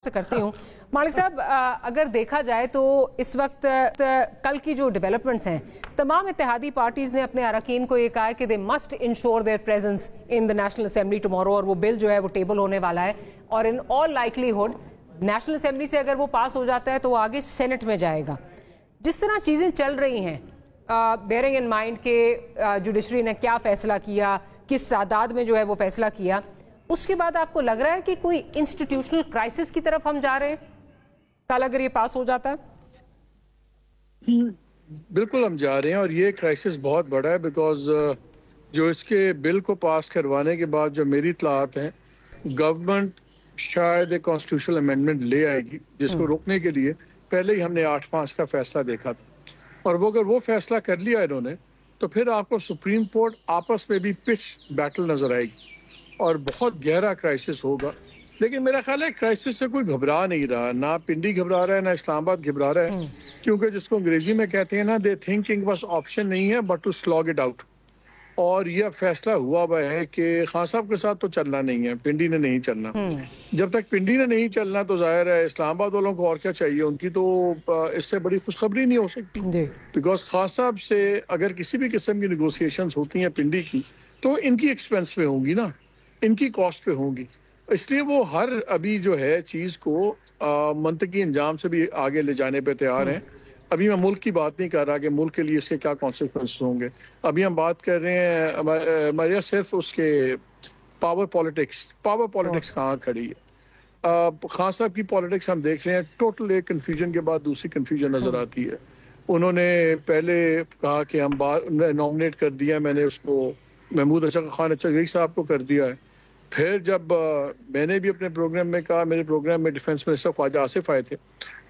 से करती हूँ। मालिक साहब, अगर देखा जाए तो इस वक्त कल की जो डेवलपमेंट्स हैं, तमाम इत्तेहादी पार्टीज ने अपने अरकान को ये कहा है कि they must ensure there presence in the national assembly tomorrow, और वो बिल जो है वो टेबल होने वाला है और in all likelihood national assembly से अगर वो पास हो जाता है तो वो आगे सेनेट में जाएगा। जिस तरह चीज़ें चल रही हैं, बेयरिंग इन माइंड के जुडिशरी ने क्या फैसला किया, किस तादाद में जो है वो फैसला किया, उसके बाद आपको लग रहा है कि कोई इंस्टीट्यूशनल क्राइसिस की तरफ हम जा रहे हैं कल अगर ये पास हो जाता है? बिल्कुल हम जा रहे हैं और ये क्राइसिस बहुत बड़ा है बिकॉज जो इसके बिल को पास करवाने के बाद जो मेरी इत्तलात है, गवर्नमेंट शायद एक कॉन्स्टिट्यूशनल अमेंडमेंट ले आएगी जिसको रोकने के लिए पहले ही हमने 8-5 का फैसला देखा था, और वो अगर वो फैसला कर लिया इन्होंने तो फिर आपको सुप्रीम कोर्ट आपस में भी पिच बैटल नजर आएगी और बहुत गहरा क्राइसिस होगा। लेकिन मेरा ख्याल है क्राइसिस से कोई घबरा नहीं रहा, ना पिंडी घबरा रहा है ना इस्लामाबाद घबरा रहा है, क्योंकि जिसको अंग्रेजी में कहते हैं ना, दे थिंकिंग बस ऑप्शन नहीं है but to slog it out. और यह फैसला हुआ हुआ है कि खान साहब के साथ तो चलना नहीं है, पिंडी ने नहीं चलना। जब तक पिंडी ने नहीं चलना तो जाहिर है इस्लामाबाद वालों को और क्या चाहिए, उनकी तो इससे बड़ी खुशखबरी नहीं हो सकती। बिकॉज खान साहब से अगर किसी भी किस्म की निगोसिएशंस होती हैं पिंडी की तो इनकी एक्सपेंस पे होंगी ना, इनकी कॉस्ट पे होंगी, इसलिए वो हर अभी जो है चीज को मंतकी अंजाम से भी आगे ले जाने पे तैयार हैं। अभी मैं मुल्क की बात नहीं कर रहा कि मुल्क के लिए इसके क्या कॉन्सिक्वेंसेस होंगे, अभी हम बात कर रहे हैं हमारे सिर्फ उसके पावर पॉलिटिक्स कहाँ खड़ी है। खान साहब की पॉलिटिक्स हम देख रहे हैं, टोटल एक कन्फ्यूजन के बाद दूसरी कन्फ्यूजन नजर आती है। उन्होंने पहले कहा कि हम नॉमिनेट कर दिया, मैंने उसको महमूद अशरफ खान अचगरी साहब को कर दिया है। फिर जब मैंने भी अपने प्रोग्राम में कहा, मेरे प्रोग्राम में डिफेंस मिनिस्टर ख्वाजा आसिफ आए थे,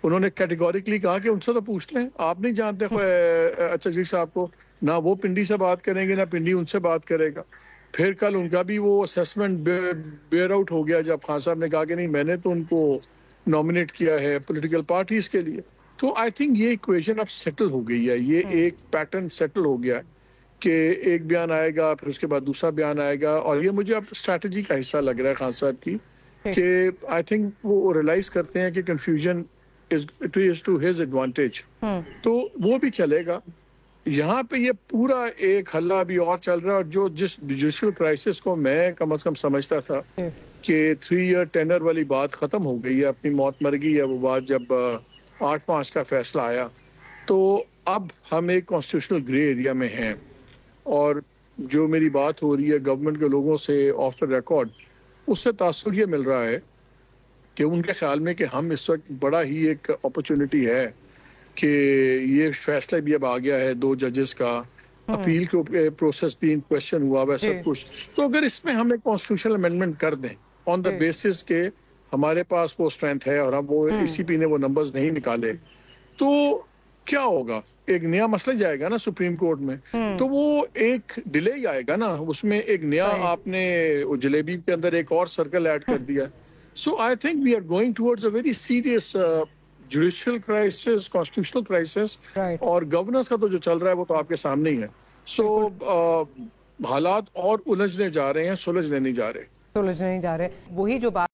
उन्होंने कैटेगोरिकली कहा कि उनसे तो पूछ लें, आप नहीं जानते अचगरी साहब को, ना वो पिंडी से बात करेंगे ना पिंडी उनसे बात करेगा। फिर कल उनका भी वो असेसमेंट बेयर आउट हो गया जब खान साहब ने कहा कि नहीं मैंने तो उनको नॉमिनेट किया है पॉलिटिकल पार्टीज के लिए। तो आई थिंक ये इक्वेशन अब सेटल हो गई है, ये एक पैटर्न सेटल हो गया है कि एक बयान आएगा फिर उसके बाद दूसरा बयान आएगा, और ये मुझे अब स्ट्रैटेजी का हिस्सा लग रहा है खान साहब की कि आई थिंक वो रियलाइज करते हैं कि confusion is to his advantage, तो वो भी चलेगा। यहाँ पे ये पूरा एक हल्ला अभी और चल रहा है, और जो जिस जुडिशल क्राइसिस को मैं कम से कम समझता था कि 3 ईयर टेनर वाली बात खत्म हो गई है, अपनी मौत मर गई है वो बात जब 8-5 का फैसला आया, तो अब हम एक कॉन्स्टिट्यूशनल ग्रे एरिया में हैं। और जो मेरी बात हो रही है गवर्नमेंट के लोगों से ऑफ द रिकॉर्ड, उससे तासुर ये मिल रहा है कि उनके ख्याल में कि हम इस वक्त बड़ा ही एक अपॉर्चुनिटी है कि ये फैसला भी अब आ गया है 2 जजेस का, अपील के प्रोसेस भी इन क्वेश्चन हुआ हुआ सब कुछ, तो अगर इसमें हम एक कॉन्स्टिट्यूशनल अमेंडमेंट कर दें ऑन द बेसिस के हमारे पास वो स्ट्रेंथ है और हम वो ईसीपी ने वो नंबर्स नहीं निकाले, तो क्या होगा, एक नया मसला जाएगा ना सुप्रीम कोर्ट में, तो वो एक डिले ही आएगा ना, उसमें एक नया आपने जलेबी के अंदर एक और सर्कल ऐड कर दिया। So I think we are going towards a very serious judicial crisis, constitutional crisis, और गवर्नेंस का तो जो चल रहा है वो तो आपके सामने ही है। सो हालात और उलझने जा रहे हैं, सुलझने नहीं जा रहे। वही जो बात